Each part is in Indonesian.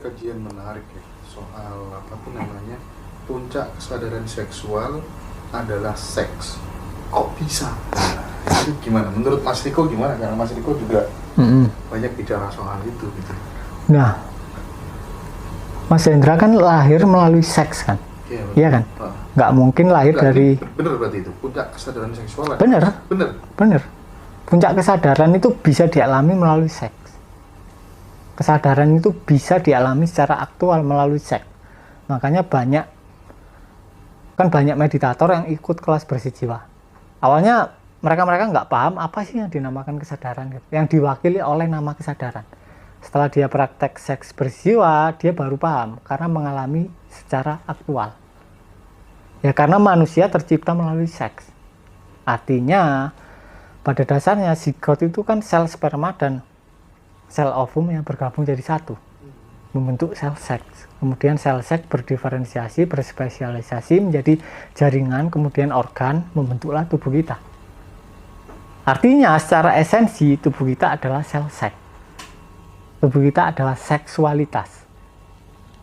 kajian menarik ya soal apa tuh namanya puncak kesadaran seksual adalah seks. Kok bisa? Nah, itu gimana? Menurut Mas Riko gimana? Karena Mas Riko juga banyak bicara soal itu gitu. Nah, Mas Hendra kan lahir melalui seks kan? Iya kan? Nggak mungkin lahir dari... Bener berarti itu, puncak kesadaran seksual. Bener. Bener. Puncak kesadaran itu bisa dialami melalui seks. Kesadaran itu bisa dialami secara aktual melalui seks. Makanya banyak meditator yang ikut kelas bersih jiwa. Awalnya mereka nggak paham apa sih yang dinamakan kesadaran, yang diwakili oleh nama kesadaran. Setelah dia praktek seks berjiwa, dia baru paham karena mengalami secara aktual. Ya karena manusia tercipta melalui seks. Artinya pada dasarnya zigot itu kan sel sperma dan sel ovum yang bergabung jadi satu, membentuk sel seks. Kemudian sel seks berdiferensiasi, berspesialisasi menjadi jaringan, kemudian organ, membentuklah tubuh kita. Artinya secara esensi tubuh kita adalah sel seks. Tubuh kita adalah seksualitas.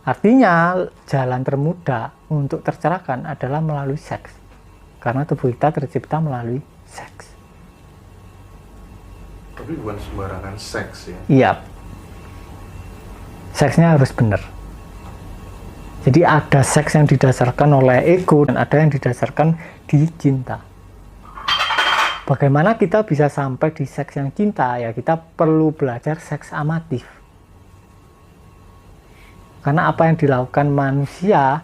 Artinya jalan termudah untuk tercerahkan adalah melalui seks. Karena tubuh kita tercipta melalui seks. Tapi bukan sembarangan seks ya? Iya. Seksnya harus benar. Jadi ada seks yang didasarkan oleh ego dan ada yang didasarkan di cinta. Bagaimana kita bisa sampai di seks yang cinta? Ya kita perlu belajar seks amatif. Karena apa yang dilakukan manusia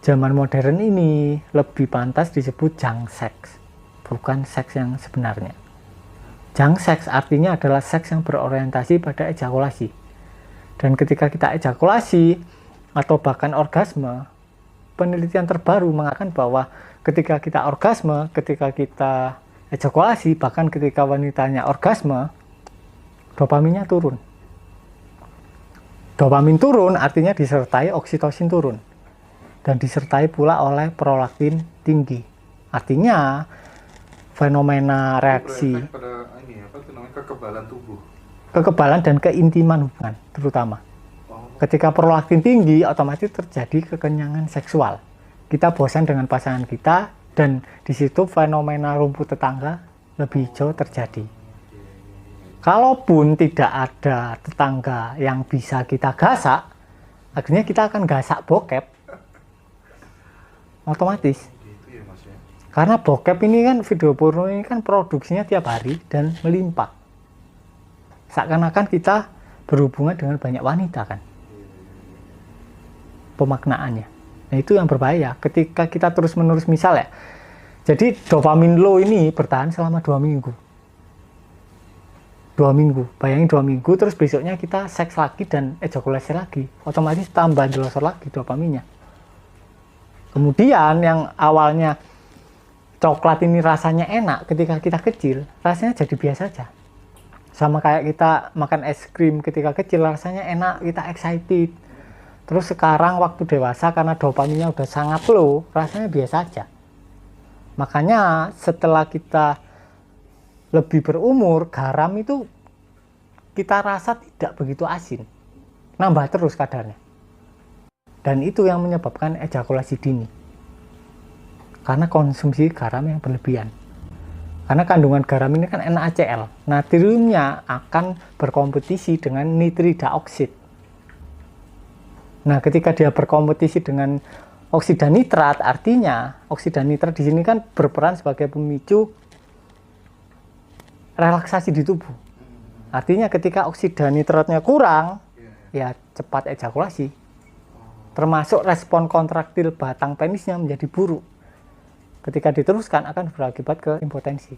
zaman modern ini lebih pantas disebut junk seks, bukan seks yang sebenarnya. Junk seks artinya adalah seks yang berorientasi pada ejakulasi. Dan ketika kita ejakulasi atau bahkan orgasme, penelitian terbaru mengatakan bahwa ketika kita orgasme, ketika kita ejakulasi, bahkan ketika wanitanya orgasme, dopaminnya turun. Dopamin turun artinya disertai oksitosin turun. Dan disertai pula oleh prolaktin tinggi. Artinya fenomena reaksi pada ini apa itu namanya kekebalan tubuh. Kekebalan dan keintiman hubungan terutama. Ketika prolaktin tinggi, otomatis terjadi kekenyangan seksual. Kita bosan dengan pasangan kita dan di situ fenomena rumput tetangga lebih hijau terjadi. Kalaupun tidak ada tetangga yang bisa kita gasak, akhirnya kita akan gasak bokep. Otomatis. Gitu ya, Mas ya. Karena bokep ini kan, video porno ini kan produksinya tiap hari dan melimpah. Seakan-akan kita berhubungan dengan banyak wanita kan. Pemaknaannya. Nah itu yang berbahaya. Ketika kita terus-menerus misal ya. Jadi dopamin low ini bertahan selama 2 minggu. 2 minggu. Bayangin 2 minggu terus besoknya kita seks lagi dan ejakulasi lagi. Otomatis tambah jelosor lagi dopaminnya. Kemudian yang awalnya coklat ini rasanya enak ketika kita kecil, rasanya jadi biasa saja. Sama kayak kita makan es krim ketika kecil, rasanya enak, kita excited. Terus sekarang waktu dewasa karena dopaminnya udah sangat low, rasanya biasa aja. Makanya setelah kita lebih berumur, garam itu kita rasa tidak begitu asin. Nambah terus kadarnya. Dan itu yang menyebabkan ejakulasi dini. Karena konsumsi garam yang berlebihan. Karena kandungan garam ini kan NaCl. Natriumnya akan berkompetisi dengan nitrida oksid. Nah, ketika dia berkompetisi dengan oksida nitrat, artinya oksida nitrat di sini kan berperan sebagai pemicu relaksasi di tubuh. Artinya ketika oksida nitratnya kurang, ya cepat ejakulasi. Termasuk respon kontraktil batang penisnya menjadi buruk. Ketika diteruskan akan berakibat ke impotensi.